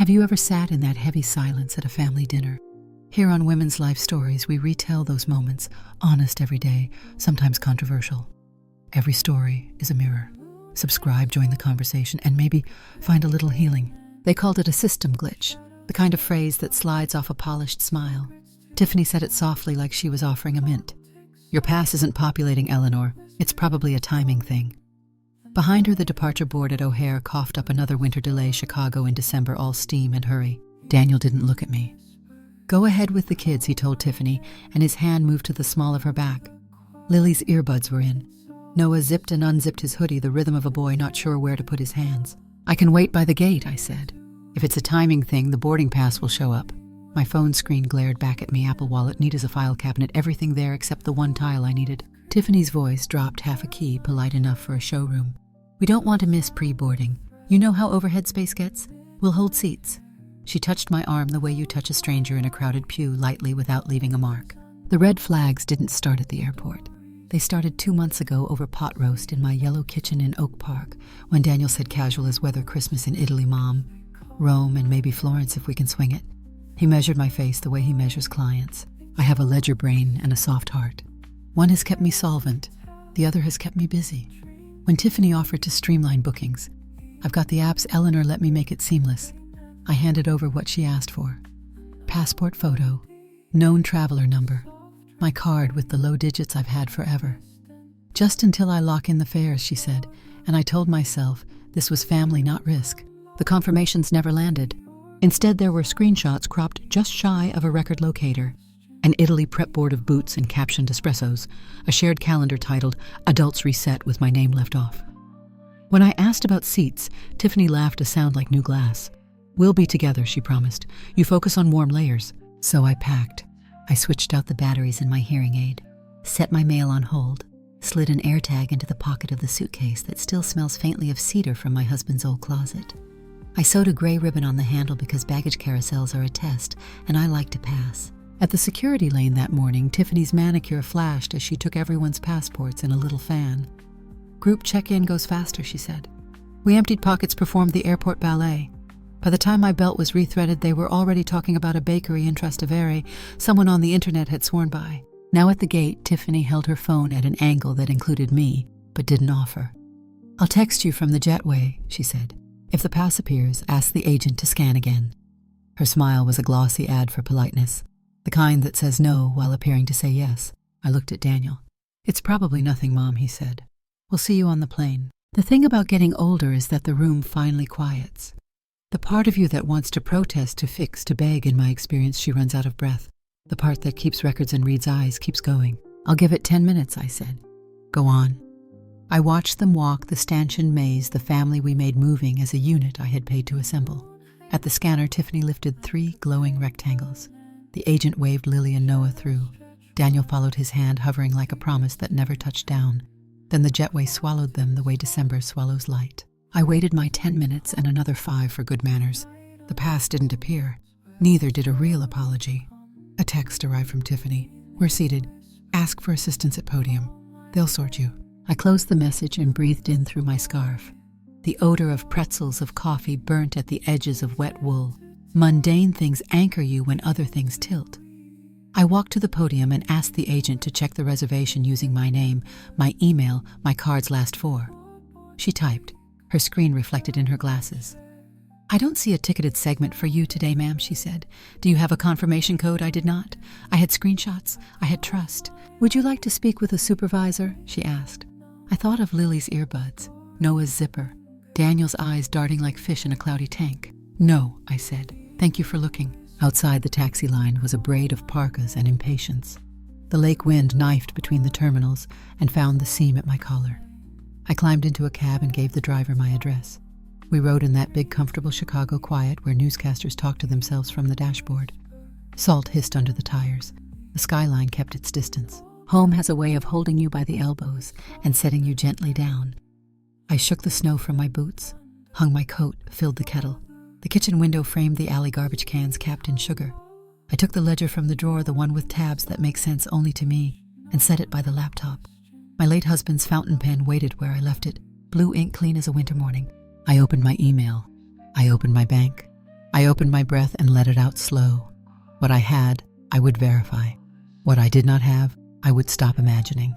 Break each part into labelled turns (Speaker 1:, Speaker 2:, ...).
Speaker 1: Have you ever sat in that heavy silence at a family dinner? Here on Women's Life Stories, we retell those moments, honest every day, sometimes controversial. Every story is a mirror. Subscribe, join the conversation, and maybe find a little healing. They called it a system glitch, the kind of phrase that slides off a polished smile. Tiffany said it softly like she was offering a mint. Your past isn't populating, Eleanor. It's probably a timing thing. Behind her, the departure board at O'Hare coughed up another winter delay, Chicago in December, all steam and hurry. Daniel didn't look at me. Go ahead with the kids, he told Tiffany, and his hand moved to the small of her back. Lily's earbuds were in. Noah zipped and unzipped his hoodie, the rhythm of a boy not sure where to put his hands. I can wait by the gate, I said. If it's a timing thing, the boarding pass will show up. My phone screen glared back at me, Apple Wallet, neat as a file cabinet, everything there except the one tile I needed. Tiffany's voice dropped half a key, polite enough for a showroom. We don't want to miss pre-boarding. You know how overhead space gets? We'll hold seats. She touched my arm the way you touch a stranger in a crowded pew, lightly without leaving a mark. The red flags didn't start at the airport. They started 2 months ago over pot roast in my yellow kitchen in Oak Park, when Daniel said casual as weather, Christmas in Italy, Mom. Rome and maybe Florence if we can swing it. He measured my face the way he measures clients. I have a ledger brain and a soft heart. One has kept me solvent. The other has kept me busy. When Tiffany offered to streamline bookings, I've got the apps, Eleanor let me make it seamless. I handed over what she asked for. Passport photo, known traveler number, my card with the low digits I've had forever. Just until I lock in the fares, she said, and I told myself this was family, not risk. The confirmations never landed. Instead, there were screenshots cropped just shy of a record locator, an Italy prep board of boots and captioned espressos, a shared calendar titled Adults Reset with my name left off. When I asked about seats, Tiffany laughed a sound like new glass. We'll be together, she promised. You focus on warm layers. So I packed. I switched out the batteries in my hearing aid, set my mail on hold, slid an AirTag into the pocket of the suitcase that still smells faintly of cedar from my husband's old closet. I sewed a gray ribbon on the handle because baggage carousels are a test, and I like to pass. At the security lane that morning, Tiffany's manicure flashed as she took everyone's passports in a little fan. Group check-in goes faster, she said. We emptied pockets, performed the airport ballet. By the time my belt was rethreaded, they were already talking about a bakery in Trastevere someone on the internet had sworn by. Now at the gate, Tiffany held her phone at an angle that included me, but didn't offer. I'll text you from the jetway, she said. If the pass appears, ask the agent to scan again. Her smile was a glossy ad for politeness, the kind that says no while appearing to say yes. I looked at Daniel. It's probably nothing, Mom, he said. We'll see you on the plane. The thing about getting older is that the room finally quiets. The part of you that wants to protest, to fix, to beg, in my experience, she runs out of breath. The part that keeps records and reads eyes keeps going. I'll give it 10 minutes, I said. Go on. I watched them walk the stanchion maze, the family we made moving as a unit I had paid to assemble. At the scanner, Tiffany lifted 3 glowing rectangles. The agent waved Lily and Noah through. Daniel followed his hand, hovering like a promise that never touched down. Then the jetway swallowed them the way December swallows light. I waited my 10 minutes and another 5 for good manners. The pass didn't appear. Neither did a real apology. A text arrived from Tiffany. We're seated. Ask for assistance at podium. They'll sort you. I closed the message and breathed in through my scarf. The odor of pretzels, of coffee burnt at the edges of wet wool. Mundane things anchor you when other things tilt. I walked to the podium and asked the agent to check the reservation using my name, my email, my card's last 4. She typed. Her screen reflected in her glasses. I don't see a ticketed segment for you today, ma'am, she said. Do you have a confirmation code? I did not. I had screenshots. I had trust. Would you like to speak with a supervisor? She asked. I thought of Lily's earbuds, Noah's zipper, Daniel's eyes darting like fish in a cloudy tank. No, I said. Thank you for looking. Outside the taxi line was a braid of parkas and impatience. The lake wind knifed between the terminals and found the seam at my collar. I climbed into a cab and gave the driver my address. We rode in that big, comfortable Chicago quiet where newscasters talked to themselves from the dashboard. Salt hissed under the tires. The skyline kept its distance. Home has a way of holding you by the elbows and setting you gently down. I shook the snow from my boots, hung my coat, filled the kettle. The kitchen window framed the alley garbage cans capped in sugar. I took the ledger from the drawer, the one with tabs that make sense only to me, and set it by the laptop. My late husband's fountain pen waited where I left it, blue ink clean as a winter morning. I opened my email. I opened my bank. I opened my breath and let it out slow. What I had, I would verify. What I did not have, I would stop imagining.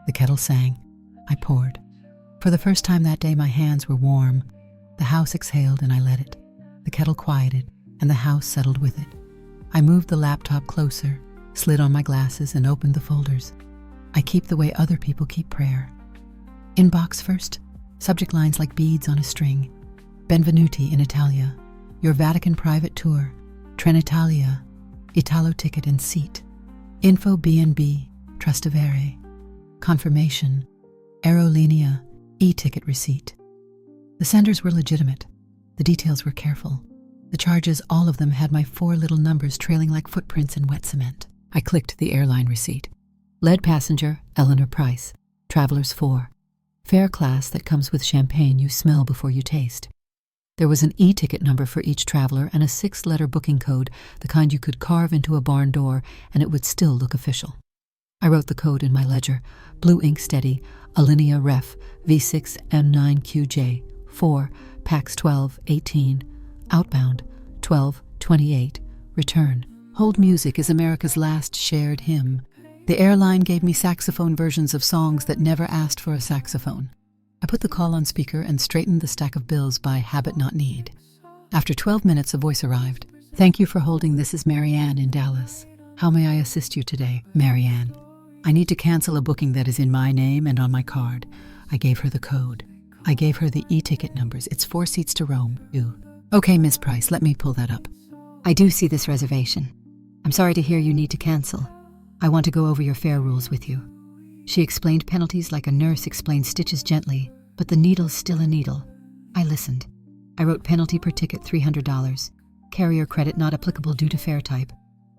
Speaker 1: The kettle sang. I poured. For the first time that day, my hands were warm. The house exhaled and I let it. The kettle quieted and the house settled with it. I moved the laptop closer, slid on my glasses and opened the folders. I keep the way other people keep prayer. Inbox first, subject lines like beads on a string. Benvenuti in Italia, your Vatican private tour, Trenitalia, Italo ticket and seat. Info B&B, Trastevere. Confirmation, Aerolinea, e-ticket receipt. The senders were legitimate. The details were careful. The charges, all of them, had my 4 little numbers trailing like footprints in wet cement. I clicked the airline receipt. Lead passenger, Eleanor Price. Travelers 4. Fare class that comes with champagne you smell before you taste. There was an e-ticket number for each traveler and a 6-letter booking code, the kind you could carve into a barn door and it would still look official. I wrote the code in my ledger, blue ink steady, Alinea Ref V6M9QJ 4, Pax 1218, outbound 1228, return. Hold Music is America's last shared hymn. The airline gave me saxophone versions of songs that never asked for a saxophone. I put the call on speaker and straightened the stack of bills by habit not need. After 12 minutes, a voice arrived. Thank you for holding. This is Marianne in Dallas. How may I assist you today, Marianne? I need to cancel a booking that is in my name and on my card. I gave her the code. I gave her the e-ticket numbers. It's 4 seats to Rome. Okay, Ms. Price, let me pull that up. I do see this reservation. I'm sorry to hear you need to cancel. I want to go over your fare rules with you. She explained penalties like a nurse explains stitches gently, but the needle's still a needle. I listened. I wrote penalty per ticket $300. Carrier credit not applicable due to fare type.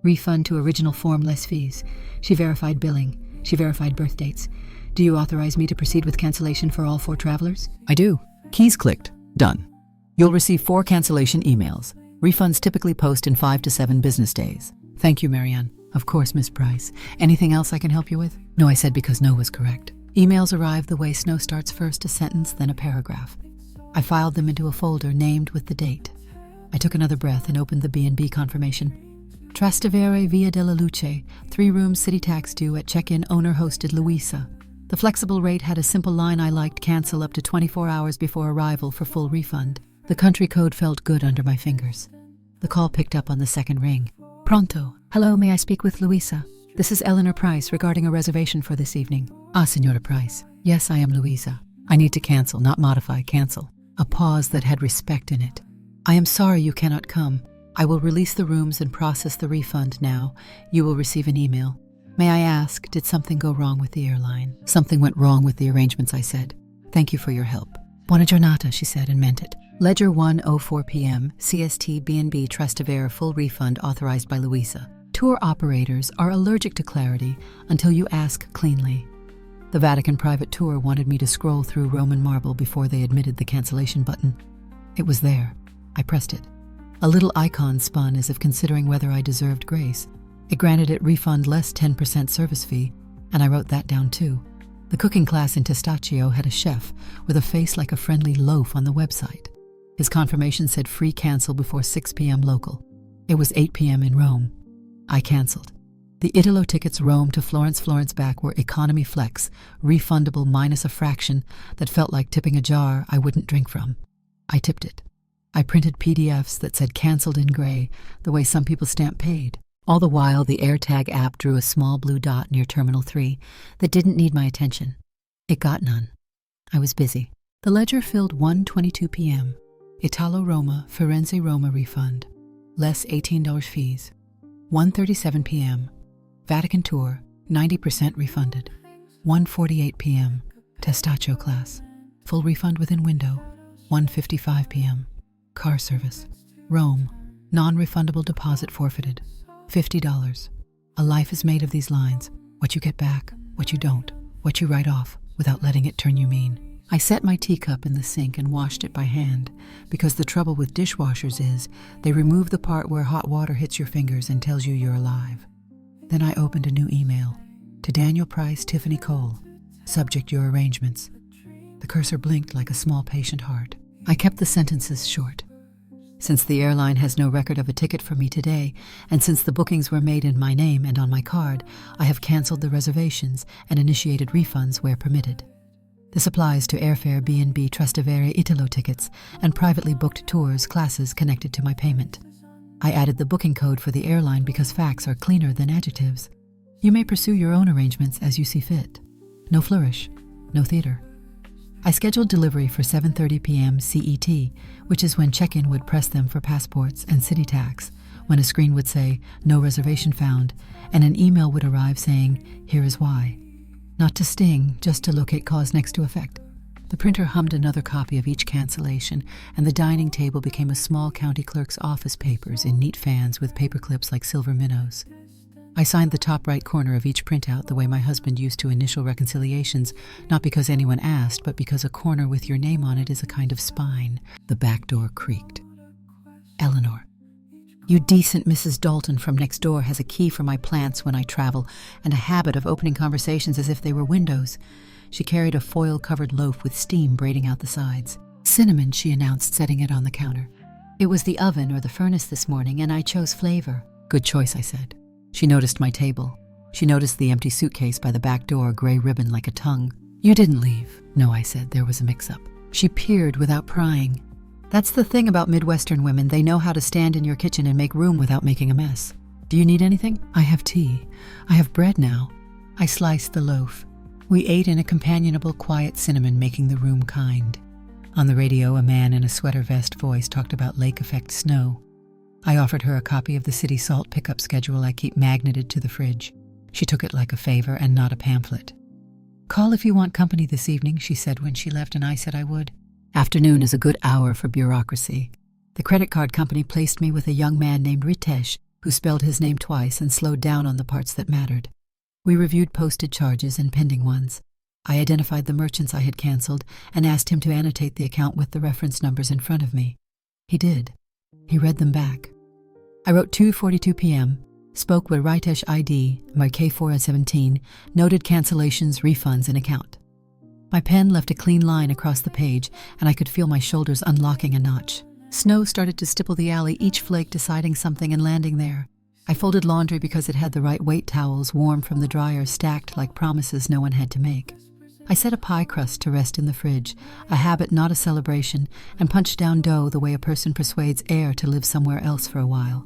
Speaker 1: Refund to original form, less fees. She verified billing. She verified birth dates. Do you authorize me to proceed with cancellation for all 4 travelers?
Speaker 2: I do. Keys clicked. Done. You'll receive 4 cancellation emails. Refunds typically post in 5 to 7 business days.
Speaker 1: Thank you, Marianne. Of course, Miss Price. Anything else I can help you with? No, I said because no was correct. Emails arrive the way snow starts, first a sentence, then a paragraph. I filed them into a folder named with the date. I took another breath and opened the B&B confirmation. Trastevere Via della Luce, 3-room city tax due at check-in, owner hosted Luisa. The flexible rate had a simple line I liked: cancel up to 24 hours before arrival for full refund. The country code felt good under my fingers. The call picked up on the second ring. Pronto. Hello, may I speak with Luisa? This is Eleanor Price regarding a reservation for this evening. Ah, Senora Price. Yes, I am Luisa. I need to cancel, not modify, cancel. A pause that had respect in it. I am sorry you cannot come. I will release the rooms and process the refund now. You will receive an email. May I ask, did something go wrong with the airline? Something went wrong with the arrangements, I said. Thank you for your help. Buona giornata, she said, and meant it. Ledger 1:04 p.m., CST B&B Trastevere, full refund authorized by Luisa. Tour operators are allergic to clarity until you ask cleanly. The Vatican private tour wanted me to scroll through Roman marble before they admitted the cancellation button. It was there. I pressed it. A little icon spun as if considering whether I deserved grace. It granted it refund less 10% service fee, and I wrote that down too. The cooking class in Testaccio had a chef with a face like a friendly loaf on the website. His confirmation said free cancel before 6 p.m. local. It was 8 p.m. in Rome. I canceled. The Italo tickets Rome to Florence back were economy flex, refundable minus a fraction that felt like tipping a jar I wouldn't drink from. I tipped it. I printed PDFs that said canceled in gray, the way some people stamp paid. All the while, the AirTag app drew a small blue dot near Terminal 3 that didn't need my attention. It got none. I was busy. The ledger filled 1:22 p.m. Italo Roma, Firenze Roma refund. Less $18 fees. 1:37 p.m. Vatican tour, 90% refunded. 1:48 p.m. Testaccio class. Full refund within window. 1:55 p.m. Car service. Rome. Non-refundable deposit forfeited. $50. A life is made of these lines. What you get back, what you don't, what you write off without letting it turn you mean. I set my teacup in the sink and washed it by hand, because the trouble with dishwashers is they remove the part where hot water hits your fingers and tells you you're alive. Then I opened a new email. To Daniel Price, Tiffany Cole. Subject, your arrangements. The cursor blinked like a small patient heart. I kept the sentences short. Since the airline has no record of a ticket for me today, and since the bookings were made in my name and on my card, I have cancelled the reservations and initiated refunds where permitted. This applies to airfare B&B Trastevere Italo tickets and privately booked tours classes connected to my payment. I added the booking code for the airline because facts are cleaner than adjectives. You may pursue your own arrangements as you see fit. No flourish, no theater. I scheduled delivery for 7:30 p.m. CET, which is when check-in would press them for passports and city tax, when a screen would say, "No reservation found," and an email would arrive saying, "Here is why." Not to sting, just to locate cause next to effect. The printer hummed another copy of each cancellation, and the dining table became a small county clerk's office papers in neat fans with paper clips like silver minnows. I signed the top right corner of each printout the way my husband used to initial reconciliations, not because anyone asked, but because a corner with your name on it is a kind of spine. The back door creaked. Eleanor. You decent Mrs. Dalton from next door has a key for my plants when I travel, and a habit of opening conversations as if they were windows. She carried a foil-covered loaf with steam braiding out the sides. Cinnamon, she announced, setting it on the counter. It was the oven or the furnace this morning, and I chose flavor. Good choice, I said. She noticed my table. She noticed the empty suitcase by the back door, gray ribbon like a tongue. You didn't leave. No, I said. There was a mix-up. She peered without prying. That's the thing about Midwestern women. They know how to stand in your kitchen and make room without making a mess. Do you need anything? I have tea. I have bread now. I sliced the loaf. We ate in a companionable, quiet Cinnamon, making the room kind. On the radio, a man in a sweater vest voice talked about lake effect snow. I offered her a copy of the city salt pickup schedule I keep magneted to the fridge. She took it like a favor and not a pamphlet. Call if you want company this evening, she said when she left, and I said I would. Afternoon is a good hour for bureaucracy. The credit card company placed me with a young man named Ritesh, who spelled his name twice and slowed down on the parts that mattered. We reviewed posted charges and pending ones. I identified the merchants I had canceled and asked him to annotate the account with the reference numbers in front of me. He did. He read them back. I wrote 2:42 p.m., spoke with Ritesh ID, my K417, noted cancellations, refunds, and account. My pen left a clean line across the page, and I could feel my shoulders unlocking a notch. Snow started to stipple the alley, each flake deciding something and landing there. I folded laundry because it had the right weight towels, warm from the dryer, stacked like promises no one had to make. I set a pie crust to rest in the fridge, a habit not a celebration, and punched down dough the way a person persuades air to live somewhere else for a while.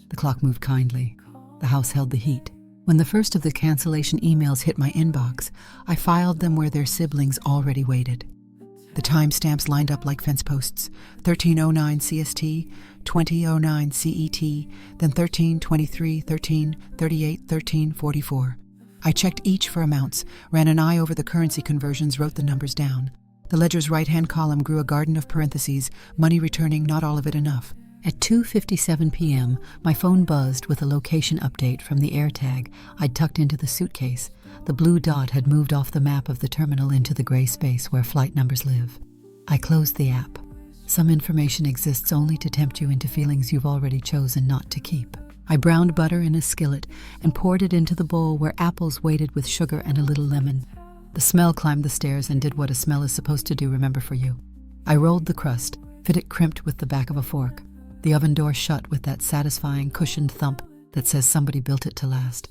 Speaker 1: The clock moved kindly. The house held the heat. When the first of the cancellation emails hit my inbox, I filed them where their siblings already waited. The timestamps lined up like fence posts: 13:09 CST, 20:09 CET, then 13:23, 13:38, 13:44. I checked each for amounts, ran an eye over the currency conversions, wrote the numbers down. The ledger's right-hand column grew a garden of parentheses, money returning, not all of it enough. At 2:57 p.m., my phone buzzed with a location update from the AirTag I'd tucked into the suitcase. The blue dot had moved off the map of the terminal into the gray space where flight numbers live. I closed the app. Some information exists only to tempt you into feelings you've already chosen not to keep. I browned butter in a skillet and poured it into the bowl where apples waited with sugar and a little lemon. The smell climbed the stairs and did what a smell is supposed to do, remember for you. I rolled the crust, fit it crimped with the back of a fork. The oven door shut with that satisfying cushioned thump that says somebody built it to last.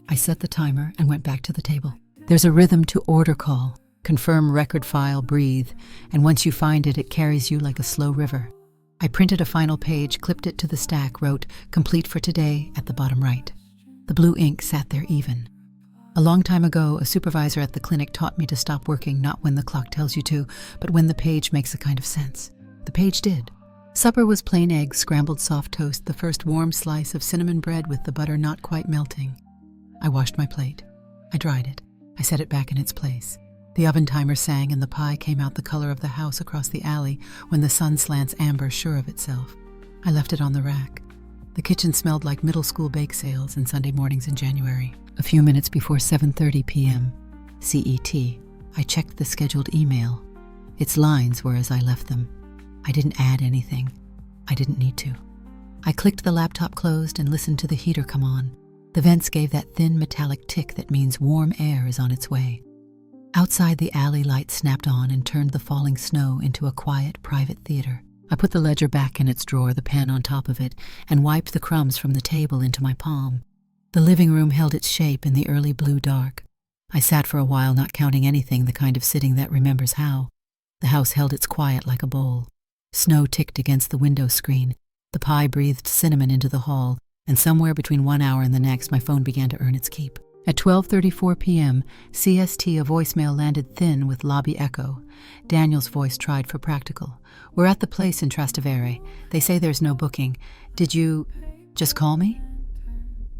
Speaker 1: I set the timer and went back to the table. There's a rhythm to order call. Confirm record file, breathe, and once you find it, it carries you like a slow river. I printed a final page, clipped it to the stack, wrote, "Complete for today," at the bottom right. The blue ink sat there even. A long time ago, a supervisor at the clinic taught me to stop working not when the clock tells you to, but when the page makes a kind of sense. The page did. Supper was plain eggs, scrambled soft toast, the first warm slice of cinnamon bread with the butter not quite melting. I washed my plate. I dried it. I set it back in its place. The oven timer sang and the pie came out the color of the house across the alley when the sun slants amber, sure of itself. I left it on the rack. The kitchen smelled like middle school bake sales and Sunday mornings in January. A few minutes before 7:30 p.m. CET, I checked the scheduled email. Its lines were as I left them. I didn't add anything. I didn't need to. I clicked the laptop closed and listened to the heater come on. The vents gave that thin metallic tick that means warm air is on its way. Outside, the alley light snapped on and turned the falling snow into a quiet, private theater. I put the ledger back in its drawer, the pen on top of it, and wiped the crumbs from the table into my palm. The living room held its shape in the early blue dark. I sat for a while, not counting anything, the kind of sitting that remembers how. The house held its quiet like a bowl. Snow ticked against the window screen. The pie breathed cinnamon into the hall, and somewhere between 1 hour and the next, my phone began to earn its keep. At 12:34 p.m., CST, a voicemail landed thin with lobby echo. Daniel's voice tried for practical. "We're at the place in Trastevere. They say there's no booking. Did you just call me?"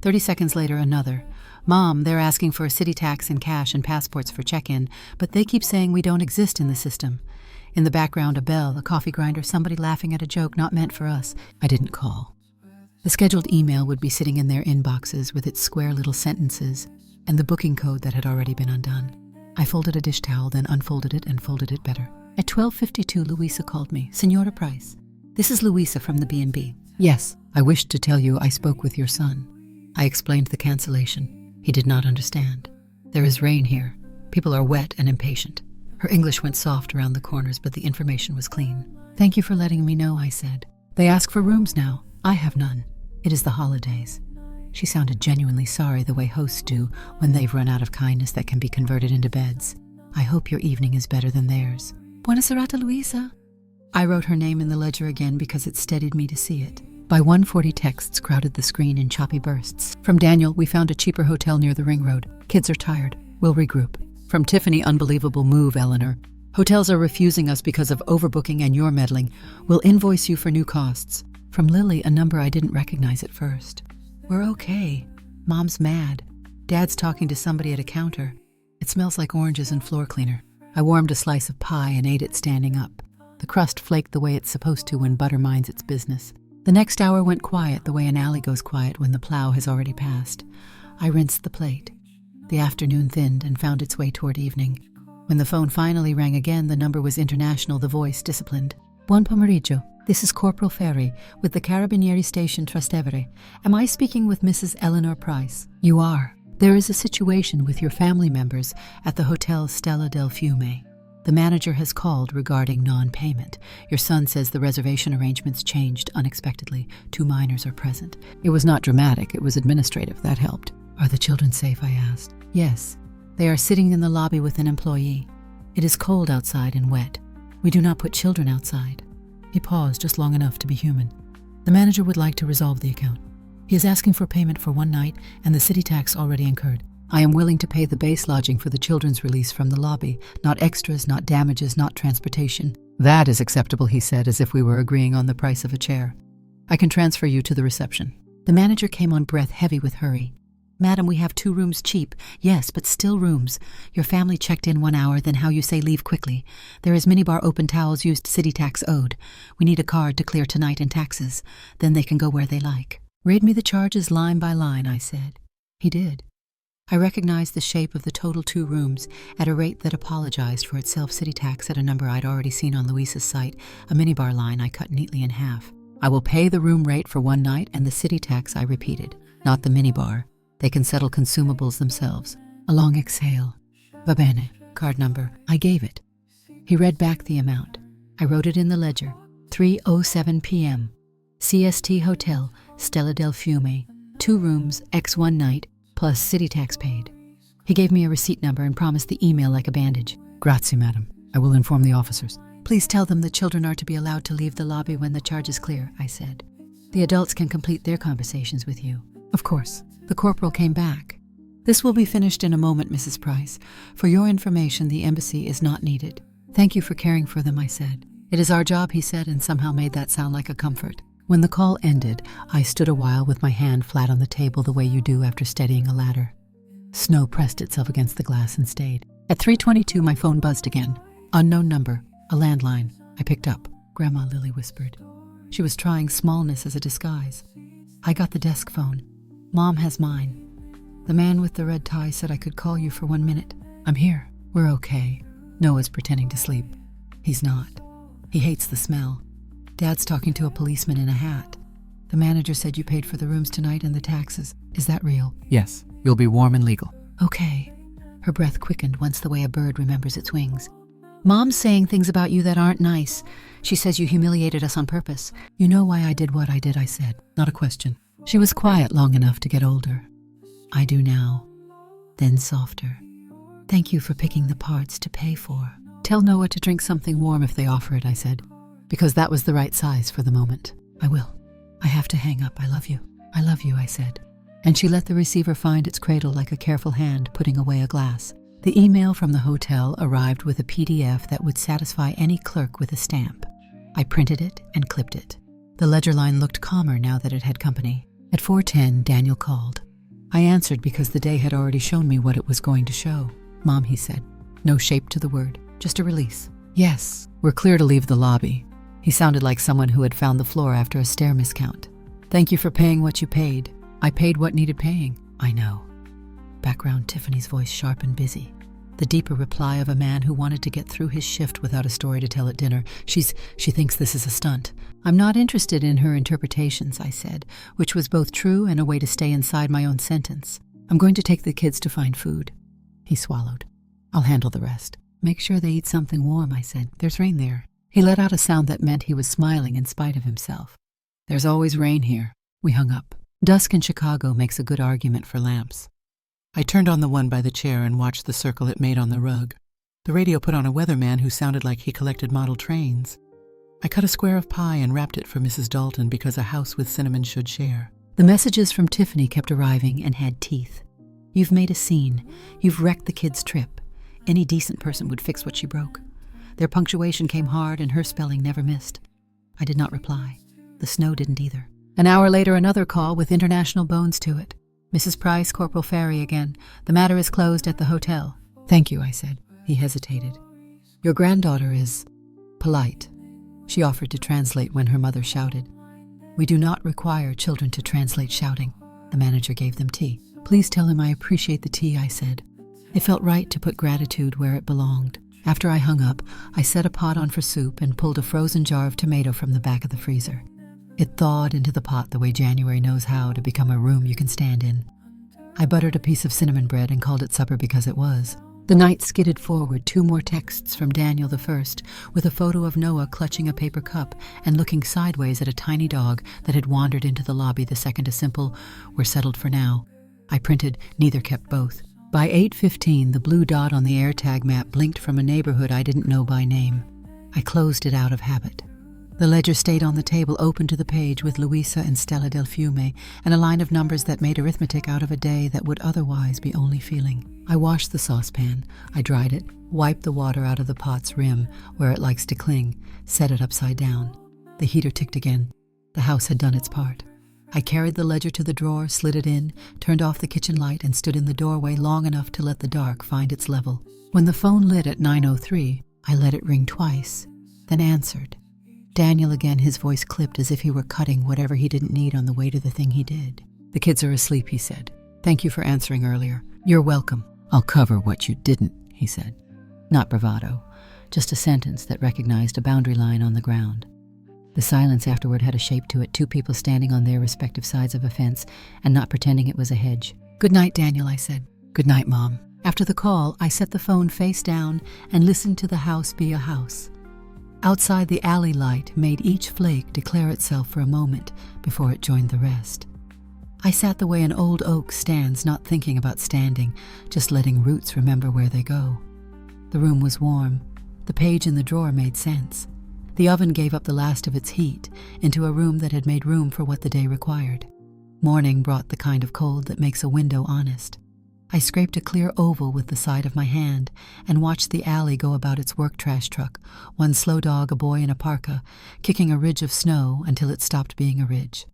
Speaker 1: 30 seconds later, another. "Mom, they're asking for a city tax in cash and passports for check-in, but they keep saying we don't exist in the system." In the background, a bell, a coffee grinder, somebody laughing at a joke not meant for us. I didn't call. The scheduled email would be sitting in their inboxes with its square little sentences and the booking code that had already been undone. I folded a dish towel, then unfolded it and folded it better. At 12:52, Louisa called me. "Senora Price, this is Louisa from the B&B. Yes, I wished to tell you I spoke with your son." I explained the cancellation. He did not understand. "There is rain here. People are wet and impatient." Her English went soft around the corners, but the information was clean. "Thank you for letting me know," I said. "They ask for rooms now. I have none. It is the holidays." She sounded genuinely sorry, the way hosts do when they've run out of kindness that can be converted into beds. "I hope your evening is better than theirs." "Buona serata, Luisa." I wrote her name in the ledger again because it steadied me to see it. By 1:40, texts crowded the screen in choppy bursts. From Daniel, "We found a cheaper hotel near the ring road. Kids are tired. We'll regroup." From Tiffany, "Unbelievable move, Eleanor. Hotels are refusing us because of overbooking and your meddling. We'll invoice you for new costs." From Lily, a number I didn't recognize at first. "We're okay. Mom's mad. Dad's talking to somebody at a counter. It smells like oranges and floor cleaner." I warmed a slice of pie and ate it standing up. The crust flaked the way it's supposed to when butter minds its business. The next hour went quiet, the way an alley goes quiet when the plow has already passed. I rinsed the plate. The afternoon thinned and found its way toward evening. When the phone finally rang again, the number was international, the voice disciplined. "Buon pomeriggio. This is Corporal Ferry with the Carabinieri Station Trastevere. Am I speaking with Mrs. Eleanor Price?" "You are. There is a situation with your family members at the Hotel Stella del Fiume. The manager has called regarding non-payment. Your son says the reservation arrangements changed unexpectedly. 2 minors are present." It was not dramatic, it was administrative. That helped. "Are the children safe?" I asked. "Yes. They are sitting in the lobby with an employee. It is cold outside and wet. We do not put children outside." He paused just long enough to be human. "The manager would like to resolve the account. He is asking for payment for 1 night and the city tax already incurred. I am willing to pay the base lodging for the children's release from the lobby, not extras, not damages, not transportation." "That is acceptable," he said, as if we were agreeing on the price of a chair. "I can transfer you to the reception." The manager came on, breath heavy with hurry. "Madam, we have 2 rooms cheap." "Yes, but still rooms. Your family checked in 1 hour, then how you say leave quickly. There is minibar open, towels used, city tax owed. We need a card to clear tonight and taxes. Then they can go where they like." "Read me the charges line by line," I said. He did. I recognized the shape of the total 2 rooms at a rate that apologized for itself, city tax at a number I'd already seen on Luisa's site, a minibar line I cut neatly in half. "I will pay the room rate for 1 night and the city tax," I repeated, "not the minibar. They can settle consumables themselves." A long exhale. "Va bene. Card number." I gave it. He read back the amount. I wrote it in the ledger. 3:07 p.m. CST Hotel, Stella del Fiume. 2 rooms, X 1 night, plus city tax paid. He gave me a receipt number and promised the email like a bandage. "Grazie, madam. I will inform the officers." "Please tell them the children are to be allowed to leave the lobby when the charge is clear," I said. "The adults can complete their conversations with you." "Of course." The corporal came back. "This will be finished in a moment, Mrs. Price. For your information, the embassy is not needed." "Thank you for caring for them," I said. "It is our job," he said, and somehow made that sound like a comfort. When the call ended, I stood a while with my hand flat on the table the way you do after steadying a ladder. Snow pressed itself against the glass and stayed. At 3:22, my phone buzzed again. Unknown number, a landline. I picked up. "Grandma," Lily whispered. She was trying smallness as a disguise. I got the desk phone. "Mom has mine. The man with the red tie said I could call you for 1 minute. I'm here. We're okay." Noah's pretending to sleep. He's not. He hates the smell. Dad's talking to a policeman in a hat. "The manager said you paid for the rooms tonight and the taxes. Is that real?" "Yes. You'll be warm and legal." "Okay." Her breath quickened once the way a bird remembers its wings. Mom's saying things about you that aren't nice. She says you humiliated us on purpose. You know why I did what I did, I said. Not a question. She was quiet long enough to get older. I do now. Then softer. Thank you for picking the parts to pay for. Tell Noah to drink something warm if they offer it, I said, because that was the right size for the moment. I will. I have to hang up. I love you. I love you, I said. And she let the receiver find its cradle like a careful hand putting away a glass. The email from the hotel arrived with a PDF that would satisfy any clerk with a stamp. I printed it and clipped it. The ledger line looked calmer now that it had company. At 4:10, Daniel called. I answered because the day had already shown me what it was going to show. Mom, he said. No shape to the word, just a release. Yes, we're clear to leave the lobby. He sounded like someone who had found the floor after a stair miscount. Thank you for paying what you paid. I paid what needed paying. I know. Background Tiffany's voice sharp and busy. The deeper reply of a man who wanted to get through his shift without a story to tell at dinner. She thinks this is a stunt. I'm not interested in her interpretations, I said, which was both true and a way to stay inside my own sentence. I'm going to take the kids to find food. He swallowed. I'll handle the rest. Make sure they eat something warm, I said. There's rain there. He let out a sound that meant he was smiling in spite of himself. There's always rain here. We hung up. Dusk in Chicago makes a good argument for lamps. I turned on the one by the chair and watched the circle it made on the rug. The radio put on a weatherman who sounded like he collected model trains. I cut a square of pie and wrapped it for Mrs. Dalton because a house with cinnamon should share. The messages from Tiffany kept arriving and had teeth. You've made a scene. You've wrecked the kids' trip. Any decent person would fix what she broke. Their punctuation came hard and her spelling never missed. I did not reply. The snow didn't either. An hour later, another call with international bones to it. Mrs. Price, Corporal Ferry again. The matter is closed at the hotel. Thank you, I said. He hesitated. Your granddaughter is polite. She offered to translate when her mother shouted. We do not require children to translate shouting. The manager gave them tea. Please tell him I appreciate the tea, I said. It felt right to put gratitude where it belonged. After I hung up, I set a pot on for soup and pulled a frozen jar of tomato from the back of the freezer. It thawed into the pot the way January knows how to become a room you can stand in. I buttered a piece of cinnamon bread and called it supper because it was. The night skidded forward, 2 more texts from Daniel the first, with a photo of Noah clutching a paper cup and looking sideways at a tiny dog that had wandered into the lobby. The second a simple, we're settled for now. I printed, neither kept both. By 8:15, the blue dot on the AirTag map blinked from a neighborhood I didn't know by name. I closed it out of habit. The ledger stayed on the table, open to the page with Luisa and Stella del Fiume, and a line of numbers that made arithmetic out of a day that would otherwise be only feeling. I washed the saucepan. I dried it, wiped the water out of the pot's rim, where it likes to cling, set it upside down. The heater ticked again. The house had done its part. I carried the ledger to the drawer, slid it in, turned off the kitchen light, and stood in the doorway long enough to let the dark find its level. When the phone lit at 9:03, I let it ring twice, then answered. Daniel again, his voice clipped as if he were cutting whatever he didn't need on the way to the thing he did. The kids are asleep, he said. Thank you for answering earlier. You're welcome. I'll cover what you didn't, he said. Not bravado, just a sentence that recognized a boundary line on the ground. The silence afterward had a shape to it, 2 people standing on their respective sides of a fence and not pretending it was a hedge. Good night, Daniel, I said. Good night, Mom. After the call, I set the phone face down and listened to the house be a house. Outside, the alley light made each flake declare itself for a moment before it joined the rest. I sat the way an old oak stands, not thinking about standing, just letting roots remember where they go. The room was warm. The page in the drawer made sense. The oven gave up the last of its heat into a room that had made room for what the day required. Morning brought the kind of cold that makes a window honest. I scraped a clear oval with the side of my hand and watched the alley go about its work trash truck, one slow dog, a boy in a parka, kicking a ridge of snow until it stopped being a ridge.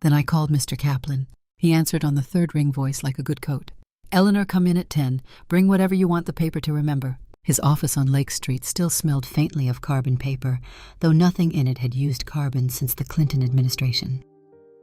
Speaker 1: Then I called Mr. Kaplan. He answered on the 3rd ring voice like a good coat. Eleanor, come in at 10. Bring whatever you want the paper to remember. His office on Lake Street still smelled faintly of carbon paper, though nothing in it had used carbon since the Clinton administration.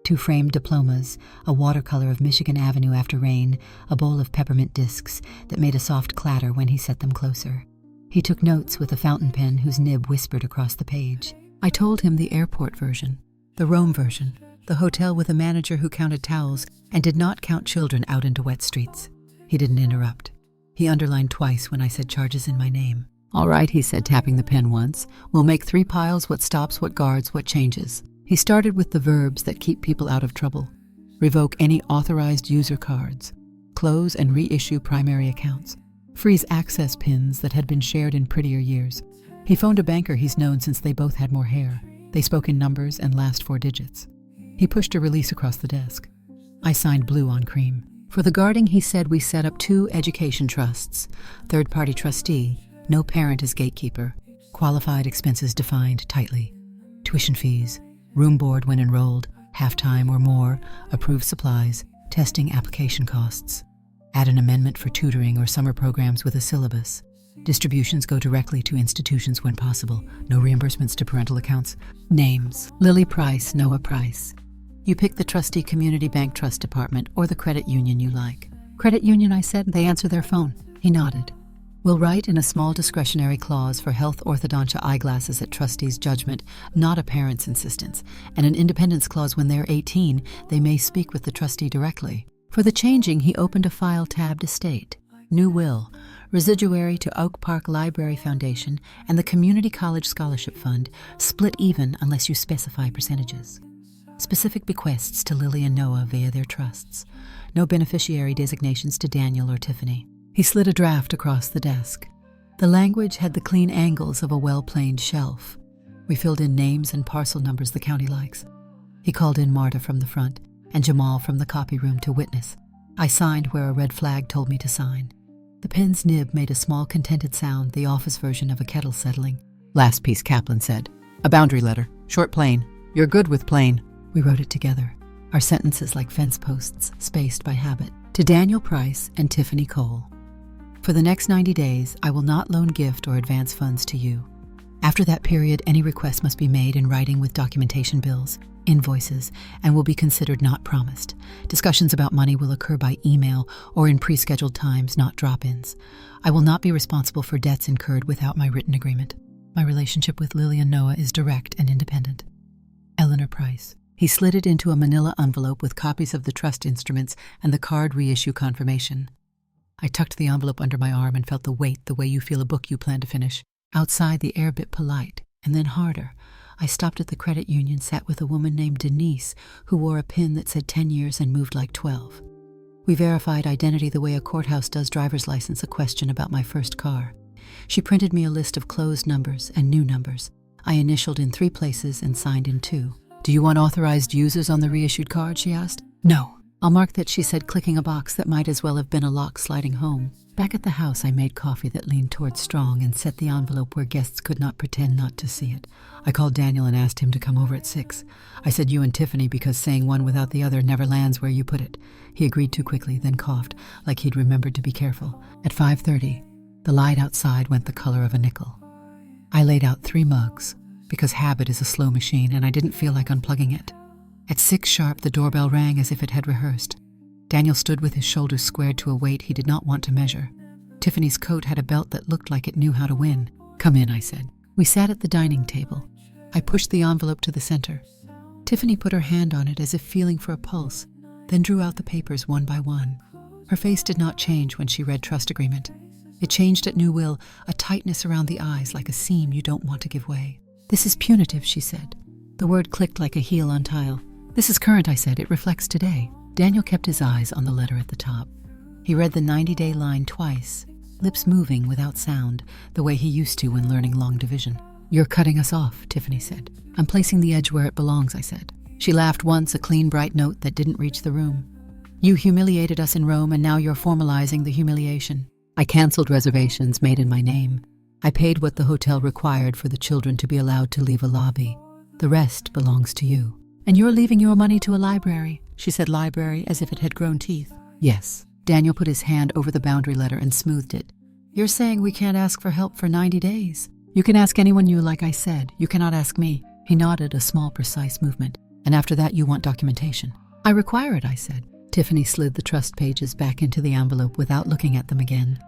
Speaker 1: 2 framed diplomas, a watercolor of Michigan Avenue after rain, a bowl of peppermint discs that made a soft clatter when he set them closer. He took notes with a fountain pen whose nib whispered across the page. I told him the airport version, the Rome version, the hotel with a manager who counted towels and did not count children out into wet streets. He didn't interrupt. He underlined twice when I said charges in my name. All right, he said, tapping the pen once. We'll make 3 piles: what stops, what guards, what changes. He started with the verbs that keep people out of trouble. Revoke any authorized user cards. Close and reissue primary accounts. Freeze access pins that had been shared in prettier years. He phoned a banker he's known since they both had more hair. They spoke in numbers and last 4 digits. He pushed a release across the desk. I signed blue on cream. For the guarding, he said we set up 2 education trusts. Third-party trustee, no parent as gatekeeper. Qualified expenses defined tightly. Tuition fees, room board when enrolled, half-time or more, approved supplies, testing application costs. Add an amendment for tutoring or summer programs with a syllabus. Distributions go directly to institutions when possible. No reimbursements to parental accounts. Names: Lily Price, Noah Price. You pick the trustee community bank trust department or the credit union you like. Credit union, I said. They answer their phone. He nodded. We'll write in a small discretionary clause for health orthodontia eyeglasses at trustee's judgment, not a parent's insistence, and an independence clause when they're 18, they may speak with the trustee directly. For the changing, he opened a file tabbed estate. New will, residuary to Oak Park Library Foundation and the Community College Scholarship Fund, split even unless you specify percentages. Specific bequests to Lily and Noah via their trusts. No beneficiary designations to Daniel or Tiffany. He slid a draft across the desk. The language had the clean angles of a well-planed shelf. We filled in names and parcel numbers the county likes. He called in Marta from the front and Jamal from the copy room to witness. I signed where a red flag told me to sign. The pen's nib made a small contented sound, the office version of a kettle settling.
Speaker 2: Last piece, Kaplan said. A boundary letter. Short, plain. You're good with plain.
Speaker 1: We wrote it together, our sentences like fence posts, spaced by habit. To Daniel Price and Tiffany Cole. For the next 90 days, I will not loan gift or advance funds to you. After that period, any request must be made in writing with documentation bills, invoices, and will be considered not promised. Discussions about money will occur by email or in pre-scheduled times, not drop-ins. I will not be responsible for debts incurred without my written agreement. My relationship with Lily and Noah is direct and independent. Eleanor Price. He slid it into a manila envelope with copies of the trust instruments and the card reissue confirmation. I tucked the envelope under my arm and felt the weight the way you feel a book you plan to finish. Outside, the air bit polite, and then harder. I stopped at the credit union, sat with a woman named Denise, who wore a pin that said 10 years and moved like 12. We verified identity the way a courthouse does driver's license, a question about my first car. She printed me a list of closed numbers and new numbers. I initialed in 3 places and signed in 2. Do you want authorized users on the reissued card, she asked. No. I'll mark that, she said, clicking a box that might as well have been a lock sliding home. Back at the house, I made coffee that leaned towards strong and set the envelope where guests could not pretend not to see it. I called Daniel and asked him to come over at 6. I said you and Tiffany because saying one without the other never lands where you put it. He agreed too quickly, then coughed, like he'd remembered to be careful. At 5:30, the light outside went the color of a nickel. I laid out 3 mugs, because habit is a slow machine and I didn't feel like unplugging it. At 6 sharp, the doorbell rang as if it had rehearsed. Daniel stood with his shoulders squared to a weight he did not want to measure. Tiffany's coat had a belt that looked like it knew how to win. Come in, I said. We sat at the dining table. I pushed the envelope to the center. Tiffany put her hand on it as if feeling for a pulse, then drew out the papers one by one. Her face did not change when she read trust agreement. It changed at new will, a tightness around the eyes like a seam you don't want to give way. This is punitive, she said. The word clicked like a heel on tile. This is current, I said. It reflects today. Daniel kept his eyes on the letter at the top. He read the 90-day line twice, lips moving without sound, the way he used to when learning long division. You're cutting us off, Tiffany said. I'm placing the edge where it belongs, I said. She laughed once, a clean, bright note that didn't reach the room. You humiliated us in Rome, and now you're formalizing the humiliation. I canceled reservations made in my name. I paid what the hotel required for the children to be allowed to leave a lobby. The rest belongs to you. And you're leaving your money to a library, she said, library, as if it had grown teeth. Yes. Daniel put his hand over the boundary letter and smoothed it. You're saying we can't ask for help for 90 days? You can ask anyone you like, I said. You cannot ask me. He nodded, a small, precise movement. And after that, you want documentation. I require it, I said. Tiffany slid the trust pages back into the envelope without looking at them again.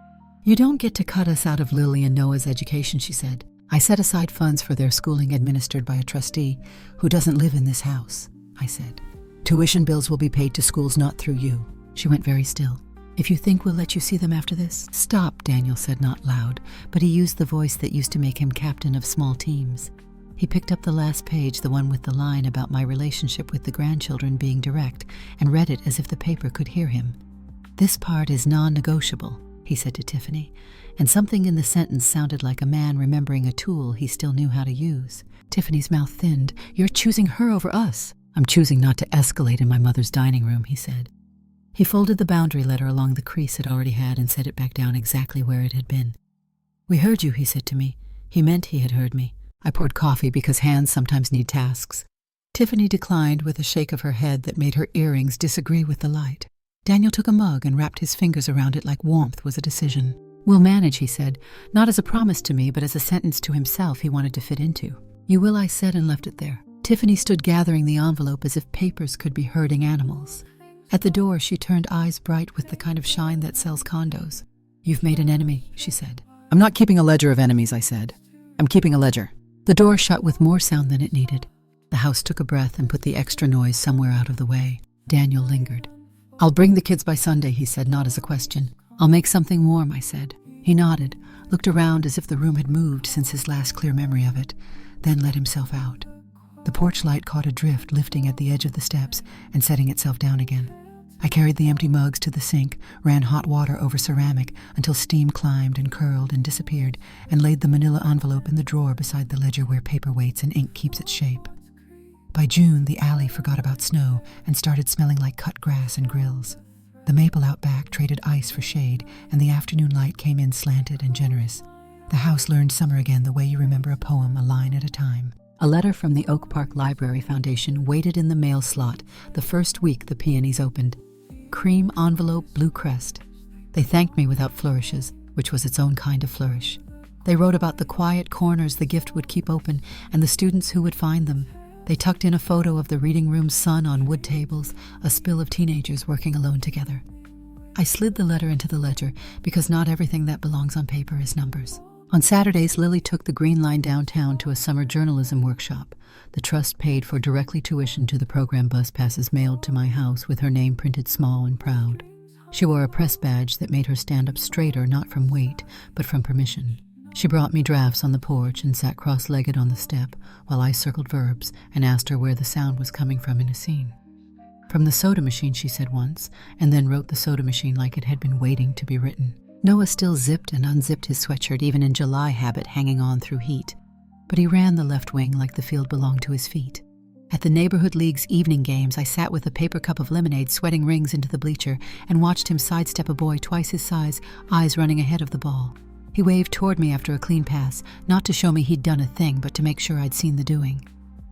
Speaker 1: You don't get to cut us out of Lily and Noah's education, she said. I set aside funds for their schooling administered by a trustee who doesn't live in this house, I said. Tuition bills will be paid to schools not through you. She went very still. If you think we'll let you see them after this, stop, Daniel said, not loud, but he used the voice that used to make him captain of small teams. He picked up the last page, the one with the line about my relationship with the grandchildren being direct, and read it as if the paper could hear him. "This part is non-negotiable," he said to Tiffany, and something in the sentence sounded like a man remembering a tool he still knew how to use. Tiffany's mouth thinned. "You're choosing her over us." "I'm choosing not to escalate in my mother's dining room," he said. He folded the boundary letter along the crease it already had and set it back down exactly where it had been. "We heard you," he said to me. He meant he had heard me. I poured coffee because hands sometimes need tasks. Tiffany declined with a shake of her head that made her earrings disagree with the light. Daniel took a mug and wrapped his fingers around it like warmth was a decision. "We'll manage," he said, not as a promise to me, but as a sentence to himself he wanted to fit into. "You will," I said, and left it there. Tiffany stood gathering the envelope as if papers could be herding animals. At the door, she turned eyes bright with the kind of shine that sells condos. "You've made an enemy," she said. "I'm not keeping a ledger of enemies," I said. "I'm keeping a ledger." The door shut with more sound than it needed. The house took a breath and put the extra noise somewhere out of the way. Daniel lingered. "I'll bring the kids by Sunday," he said, not as a question. "I'll make something warm," I said. He nodded, looked around as if the room had moved since his last clear memory of it, then let himself out. The porch light caught a drift lifting at the edge of the steps and setting itself down again. I carried the empty mugs to the sink, ran hot water over ceramic until steam climbed and curled and disappeared, and laid the manila envelope in the drawer beside the ledger where paper waits and ink keeps its shape. By June, the alley forgot about snow and started smelling like cut grass and grills. The maple out back traded ice for shade, and the afternoon light came in slanted and generous. The house learned summer again the way you remember a poem, a line at a time. A letter from the Oak Park Library Foundation waited in the mail slot the first week the peonies opened. Cream envelope, blue crest. They thanked me without flourishes, which was its own kind of flourish. They wrote about the quiet corners the gift would keep open and the students who would find them. They tucked in a photo of the reading room's sun on wood tables, a spill of teenagers working alone together. I slid the letter into the ledger because not everything that belongs on paper is numbers. On Saturdays, Lily took the Green Line downtown to a summer journalism workshop. The trust paid for directly tuition to the program bus passes mailed to my house with her name printed small and proud. She wore a press badge that made her stand up straighter, not from weight, but from permission. She brought me drafts on the porch and sat cross-legged on the step while I circled verbs and asked her where the sound was coming from in a scene. "From the soda machine," she said once, and then wrote the soda machine like it had been waiting to be written. Noah still zipped and unzipped his sweatshirt even in July habit, hanging on through heat. But he ran the left wing like the field belonged to his feet. At the neighborhood league's evening games, I sat with a paper cup of lemonade sweating rings into the bleacher and watched him sidestep a boy twice his size, eyes running ahead of the ball. He waved toward me after a clean pass, not to show me he'd done a thing, but to make sure I'd seen the doing.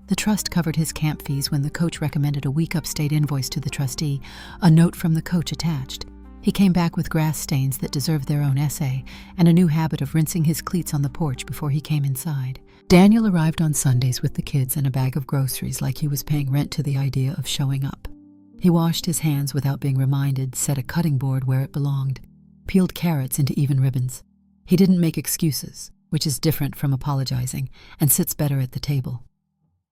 Speaker 1: The trust covered his camp fees when the coach recommended a week upstate invoice to the trustee, a note from the coach attached. He came back with grass stains that deserved their own essay, and a new habit of rinsing his cleats on the porch before he came inside. Daniel arrived on Sundays with the kids and a bag of groceries like he was paying rent to the idea of showing up. He washed his hands without being reminded, set a cutting board where it belonged, peeled carrots into even ribbons. He didn't make excuses, which is different from apologizing, and sits better at the table.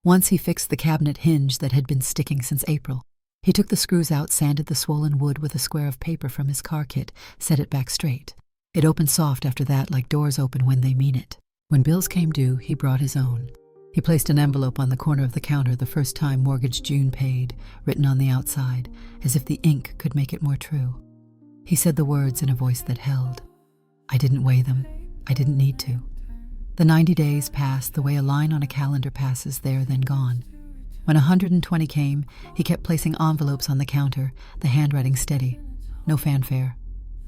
Speaker 1: Once he fixed the cabinet hinge that had been sticking since April. He took the screws out, sanded the swollen wood with a square of paper from his car kit, set it back straight. It opened soft after that, like doors open when they mean it. When bills came due, he brought his own. He placed an envelope on the corner of the counter the first time mortgage June paid, written on the outside, as if the ink could make it more true. He said the words in a voice that held. I didn't weigh them. I didn't need to. The 90 days passed the way a line on a calendar passes, there then gone. When 120 came, he kept placing envelopes on the counter, the handwriting steady. No fanfare.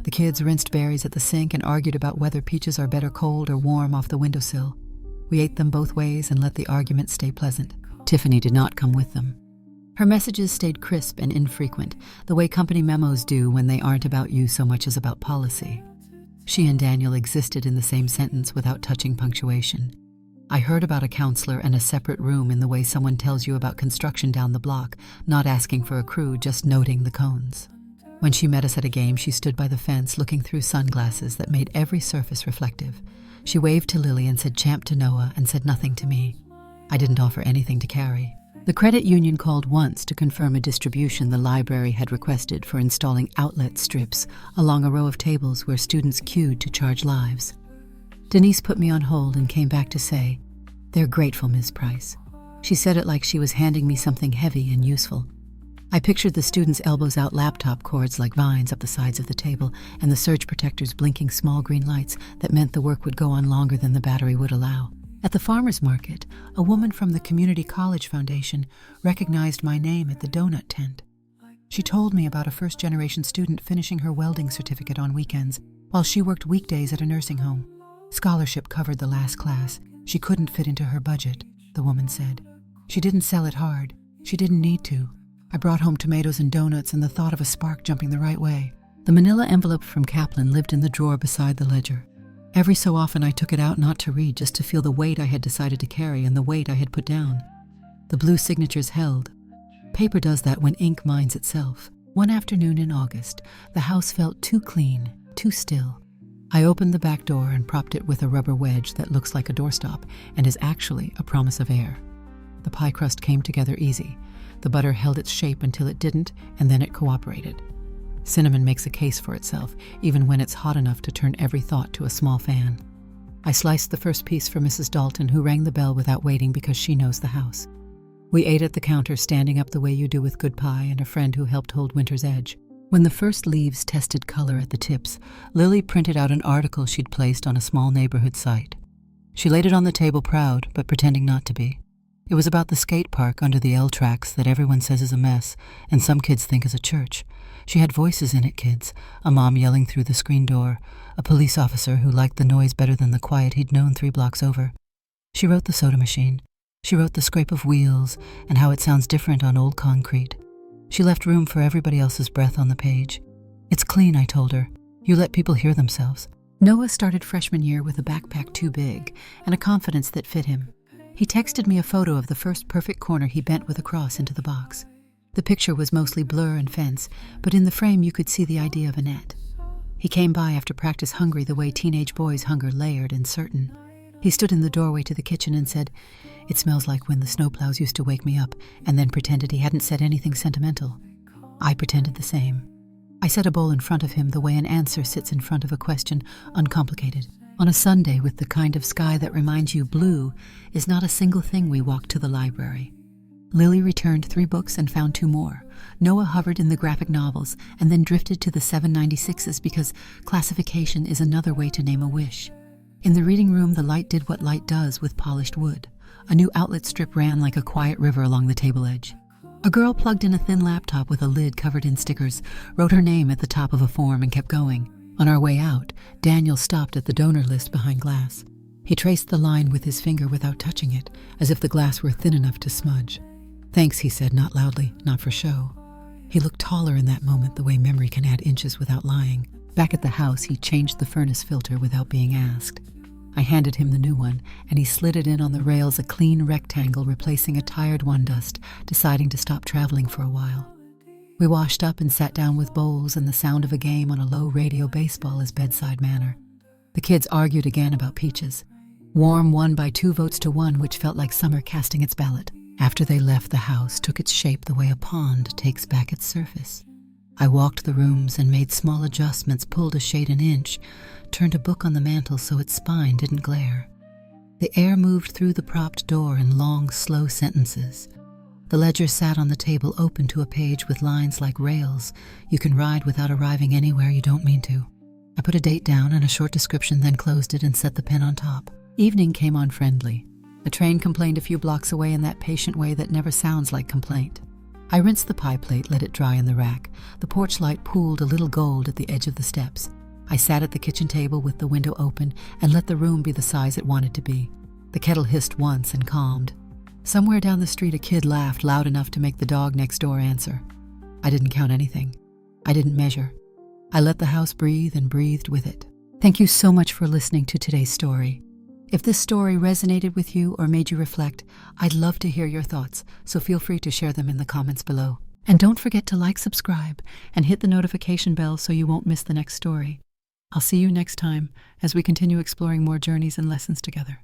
Speaker 1: The kids rinsed berries at the sink and argued about whether peaches are better cold or warm off the windowsill. We ate them both ways and let the argument stay pleasant. Tiffany did not come with them. Her messages stayed crisp and infrequent, the way company memos do when they aren't about you so much as about policy. She and Daniel existed in the same sentence without touching punctuation. I heard about a counselor and a separate room in the way someone tells you about construction down the block, not asking for a crew, just noting the cones. When she met us at a game, she stood by the fence looking through sunglasses that made every surface reflective. She waved to Lily and said champ to Noah and said nothing to me. I didn't offer anything to carry. The credit union called once to confirm a distribution the library had requested for installing outlet strips along a row of tables where students queued to charge lives. Denise put me on hold and came back to say, "They're grateful, Ms. Price." She said it like she was handing me something heavy and useful. I pictured the students' elbows out laptop cords like vines up the sides of the table and the surge protectors blinking small green lights that meant the work would go on longer than the battery would allow. At the farmer's market, a woman from the Community College Foundation recognized my name at the donut tent. She told me about a first-generation student finishing her welding certificate on weekends while she worked weekdays at a nursing home. Scholarship covered the last class. She couldn't fit into her budget, the woman said. She didn't sell it hard. She didn't need to. I brought home tomatoes and donuts and the thought of a spark jumping the right way. The manila envelope from Kaplan lived in the drawer beside the ledger. Every so often I took it out not to read, just to feel the weight I had decided to carry and the weight I had put down. The blue signatures held. Paper does that when ink minds itself. One afternoon in August, the house felt too clean, too still. I opened the back door and propped it with a rubber wedge that looks like a doorstop and is actually a promise of air. The pie crust came together easy. The butter held its shape until it didn't, and then it cooperated. Cinnamon makes a case for itself, even when it's hot enough to turn every thought to a small fan. I sliced the first piece for Mrs. Dalton, who rang the bell without waiting because she knows the house. We ate at the counter, standing up the way you do with good pie and a friend who helped hold Winter's edge. When the first leaves tested color at the tips, Lily printed out an article she'd placed on a small neighborhood site. She laid it on the table proud, but pretending not to be. It was about the skate park under the L tracks that everyone says is a mess, and some kids think is a church. She had voices in it, kids, a mom yelling through the screen door, a police officer who liked the noise better than the quiet he'd known 3 blocks over. She wrote the soda machine. She wrote the scrape of wheels and how it sounds different on old concrete. She left room for everybody else's breath on the page. "It's clean," I told her. "You let people hear themselves." Noah started freshman year with a backpack too big and a confidence that fit him. He texted me a photo of the first perfect corner he bent with a cross into the box. The picture was mostly blur and fence, but in the frame you could see the idea of a net. He came by after practice hungry the way teenage boys hunger, layered and certain. He stood in the doorway to the kitchen and said, "It smells like when the snowplows used to wake me up," and then pretended he hadn't said anything sentimental. I pretended the same. I set a bowl in front of him the way an answer sits in front of a question, uncomplicated. On a Sunday with the kind of sky that reminds you blue is not a single thing, we walked to the library. Lily returned 3 books and found 2 more. Noah hovered in the graphic novels and then drifted to the 796s because classification is another way to name a wish. In the reading room, the light did what light does with polished wood. A new outlet strip ran like a quiet river along the table edge. A girl plugged in a thin laptop with a lid covered in stickers, wrote her name at the top of a form and kept going. On our way out, Daniel stopped at the donor list behind glass. He traced the line with his finger without touching it, as if the glass were thin enough to smudge. "Thanks," he said, not loudly, not for show. He looked taller in that moment, the way memory can add inches without lying. Back at the house, he changed the furnace filter without being asked. I handed him the new one, and he slid it in on the rails, a clean rectangle replacing a tired one dust, deciding to stop traveling for a while. We washed up and sat down with bowls and the sound of a game on a low radio baseball as bedside manner. The kids argued again about peaches. Warm won by 2 votes to 1, which felt like summer casting its ballot. After they left, the house took its shape the way a pond takes back its surface. I walked the rooms and made small adjustments, pulled a shade an inch, turned a book on the mantel so its spine didn't glare. The air moved through the propped door in long, slow sentences. The ledger sat on the table, open to a page with lines like rails you can ride without arriving anywhere you don't mean to. I put a date down and a short description, then closed it and set the pen on top. Evening came on friendly. A train complained a few blocks away in that patient way that never sounds like complaint. I rinsed the pie plate, let it dry in the rack. The porch light pooled a little gold at the edge of the steps. I sat at the kitchen table with the window open and let the room be the size it wanted to be. The kettle hissed once and calmed. Somewhere down the street, a kid laughed loud enough to make the dog next door answer. I didn't count anything. I didn't measure. I let the house breathe and breathed with it. Thank you so much for listening to today's story. If this story resonated with you or made you reflect, I'd love to hear your thoughts, so feel free to share them in the comments below. And don't forget to like, subscribe, and hit the notification bell so you won't miss the next story. I'll see you next time as we continue exploring more journeys and lessons together.